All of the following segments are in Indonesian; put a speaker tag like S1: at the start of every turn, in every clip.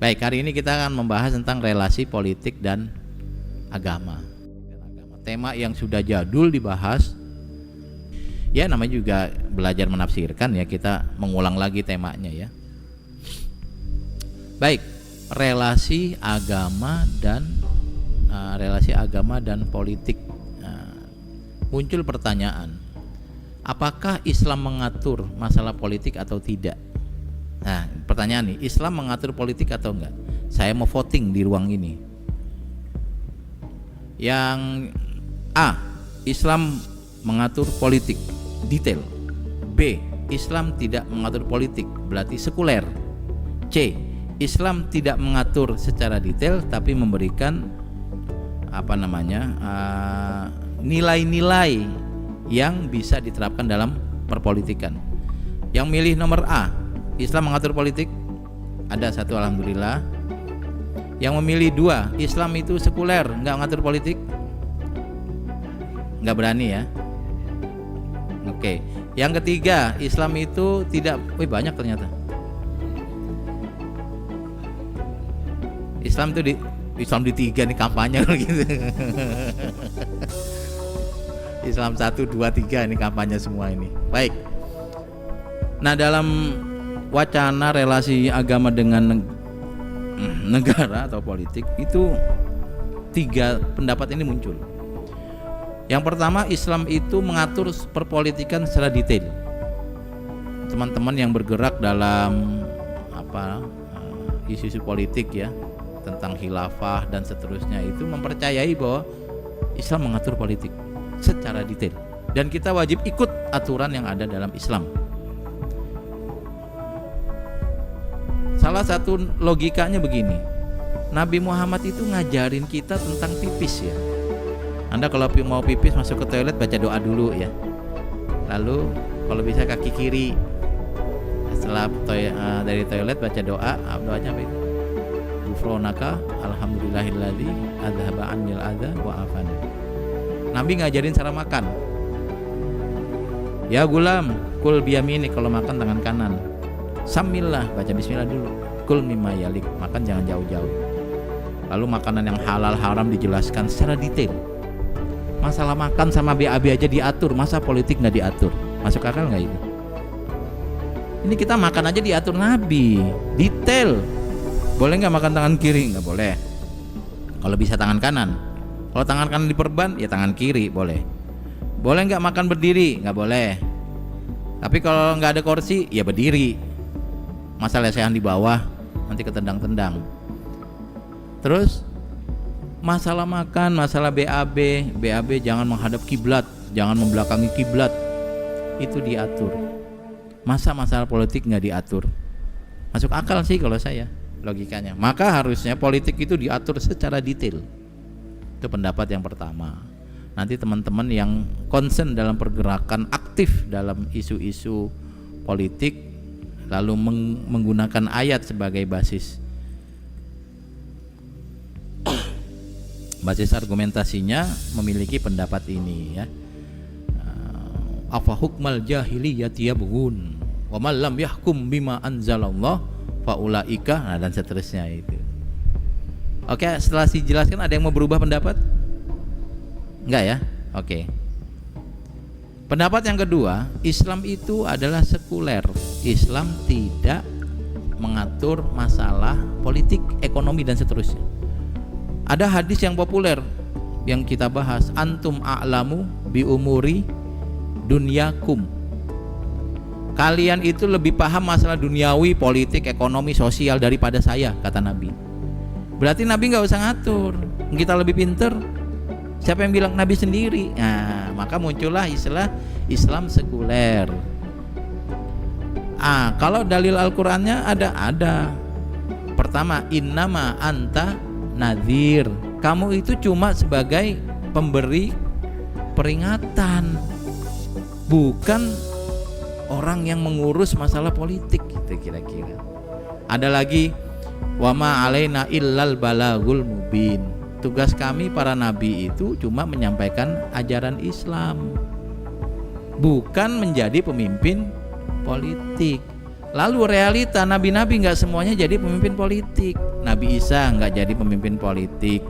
S1: Baik, hari ini kita akan membahas tentang relasi politik dan agama. Tema yang sudah jadul dibahas. Ya, namanya juga belajar menafsirkan ya, kita mengulang lagi temanya ya. Baik, relasi agama dan politik. Muncul pertanyaan, apakah Islam mengatur masalah politik atau tidak? Nah, pertanyaan nih, Islam mengatur politik atau enggak? Saya mau voting di ruang ini. Yang A, Islam mengatur politik detail. B, Islam tidak mengatur politik, berarti sekuler. C, Islam tidak mengatur secara detail tapi memberikan nilai-nilai yang bisa diterapkan dalam perpolitikan. Yang milih nomor A, Islam mengatur politik, ada satu, alhamdulillah. Yang memilih 2, Islam itu sekuler, nggak mengatur politik, nggak berani ya. Oke. Yang ketiga, Islam itu tidak, banyak ternyata. Islam di 3 nih kampanye gitu. Islam 1, 2, 3 ini kampanye semua ini. Baik. Nah, dalam wacana relasi agama dengan negara atau politik itu 3 pendapat ini muncul. Yang pertama, Islam itu mengatur perpolitikan secara detail. Teman-teman yang bergerak dalam isu-isu politik ya, tentang khilafah dan seterusnya, itu mempercayai bahwa Islam mengatur politik secara detail dan kita wajib ikut aturan yang ada dalam Islam. Salah satu logikanya begini, Nabi Muhammad itu ngajarin kita tentang pipis ya. Anda kalau mau pipis masuk ke toilet baca doa dulu ya. Lalu kalau bisa kaki kiri. Setelah dari toilet baca doa, doanya apa itu? Ghufranaka alhamdulillahilladzi adzhaba annil adza wa afana. Nabi ngajarin cara makan. Ya gulam, kul biyamini, kalau makan tangan kanan. Samillah, baca bismillah dulu. Kul mimma yalik, makan jangan jauh-jauh. Lalu makanan yang halal haram dijelaskan secara detail. Masalah makan sama BAB aja diatur, masa politik nggak diatur? Masuk akal nggak itu? Ini kita makan aja diatur Nabi, detail. Boleh nggak makan tangan kiri? Nggak boleh. Kalau bisa tangan kanan. Kalau tangan kanan diperban, ya tangan kiri boleh. Boleh nggak makan berdiri? Nggak boleh. Tapi kalau nggak ada kursi, ya berdiri. Masa lesehan di bawah, nanti ketendang-tendang. Terus masalah makan, masalah BAB jangan menghadap kiblat, jangan membelakangi kiblat, itu diatur. Masa masalah politik nggak diatur? Masuk akal sih kalau saya logikanya. Maka harusnya politik itu diatur secara detail. Itu pendapat yang pertama. Nanti teman-teman yang concern dalam pergerakan aktif dalam isu-isu politik lalu menggunakan ayat sebagai basis argumentasinya, memiliki pendapat ini ya. Afa hukmal jahiliyati yabghun wa man lam yahkum bima anzalallah faulaika, dan seterusnya itu. Oke, setelah dijelaskan ada yang mau berubah pendapat? Enggak ya? Oke. Pendapat yang kedua, Islam itu adalah sekuler. Islam tidak mengatur masalah politik, ekonomi dan seterusnya. Ada hadis yang populer yang kita bahas, antum a'lamu bi umuri dunyakum. Kalian itu lebih paham masalah duniawi, politik, ekonomi, sosial daripada saya, kata Nabi. Berarti Nabi nggak usah ngatur, kita lebih pinter. Siapa yang bilang? Nabi sendiri. Nah, maka muncullah istilah Islam sekuler. Kalau dalil Al-Qur'annya ada. Pertama, innama anta nadhir. Kamu itu cuma sebagai pemberi peringatan, bukan orang yang mengurus masalah politik gitu kira-kira. Ada lagi, wama alaina illal balagul mubin. Tugas kami para nabi itu cuma menyampaikan ajaran Islam, bukan menjadi pemimpin politik. Lalu realita nabi-nabi nggak semuanya jadi pemimpin politik. Nabi Isa nggak jadi pemimpin politik,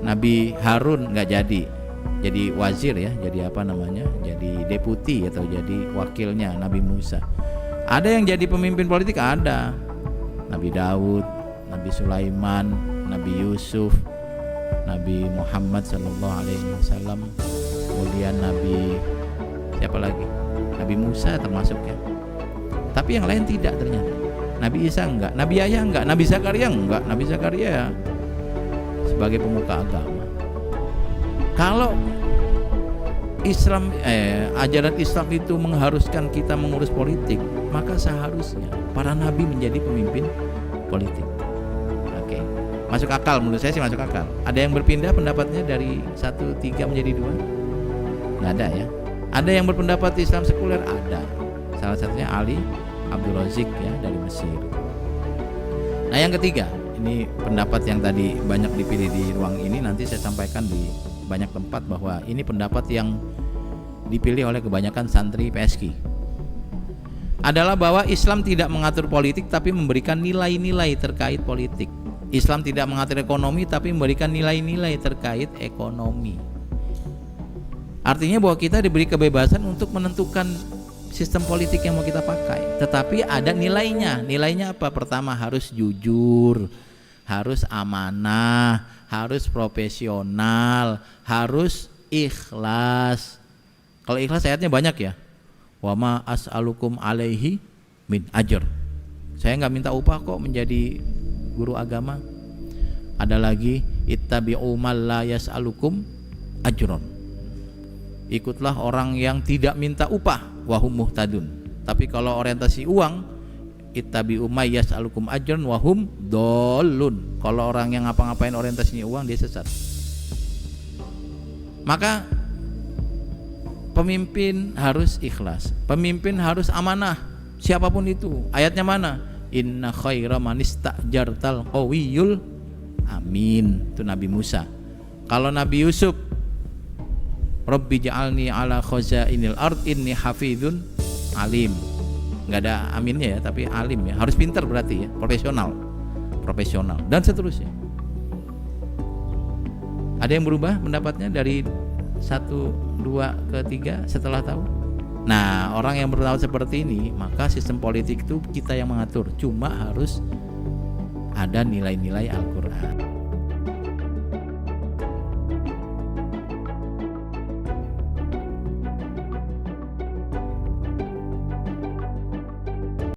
S1: Nabi Harun nggak jadi wazir ya, jadi apa namanya, jadi deputi atau jadi wakilnya Nabi Musa. Ada yang jadi pemimpin politik, ada Nabi Daud, Nabi Sulaiman, Nabi Yusuf, Nabi Muhammad sallallahu alaihi wasallam, kemudian Nabi siapa lagi, Nabi Musa termasuk ya. Tapi yang lain tidak ternyata. Nabi Isa enggak, Nabi Yahya enggak, Nabi Zakaria enggak. Nabi Zakaria sebagai pemuka agama. Kalau Islam ajaran Islam itu mengharuskan kita mengurus politik, maka seharusnya para nabi menjadi pemimpin politik. Oke. Masuk akal, menurut saya sih masuk akal. Ada yang berpindah pendapatnya dari 1-3 menjadi 2? Nggak ada ya. Ada yang berpendapat Islam sekuler? Ada. Salah satunya Ali Abdul Razik ya, dari Mesir. Nah yang ketiga, ini pendapat yang tadi banyak dipilih di ruang ini, nanti saya sampaikan di banyak tempat bahwa ini pendapat yang dipilih oleh kebanyakan santri PSK, adalah bahwa Islam tidak mengatur politik tapi memberikan nilai-nilai terkait politik. Islam tidak mengatur ekonomi tapi memberikan nilai-nilai terkait ekonomi. Artinya bahwa kita diberi kebebasan untuk menentukan sistem politik yang mau kita pakai, tetapi ada nilainya. Nilainya apa? Pertama, harus jujur, harus amanah, harus profesional, harus ikhlas. Kalau ikhlas ayatnya banyak ya. Wa ma as'alukum alaihi min ajr. Saya nggak minta upah kok menjadi guru agama. Ada lagi, ittabi'u man la yas'alukum ajron. Ikutlah orang yang tidak minta upah, wahum muhtadun. Tapi kalau orientasi uang, ittabi'u may yas'alukum ajran wahum dolun. Kalau orang yang ngapa-ngapain orientasinya uang, dia sesat. Maka pemimpin harus ikhlas, pemimpin harus amanah, siapapun itu. Ayatnya mana? Inna khaira man istajartal qawiyul amin. Itu Nabi Musa. Kalau Nabi Yusuf, Rabbi ja'alni ala khazainil ard inni hafidun alim. Nggak ada aminnya ya, tapi alim ya. Harus pintar berarti ya, profesional dan seterusnya. Ada yang berubah pendapatnya dari 1, 2 ke 3 setelah tahu? Nah, orang yang bertahu seperti ini, maka sistem politik itu kita yang mengatur. Cuma harus ada nilai-nilai Al-Quran.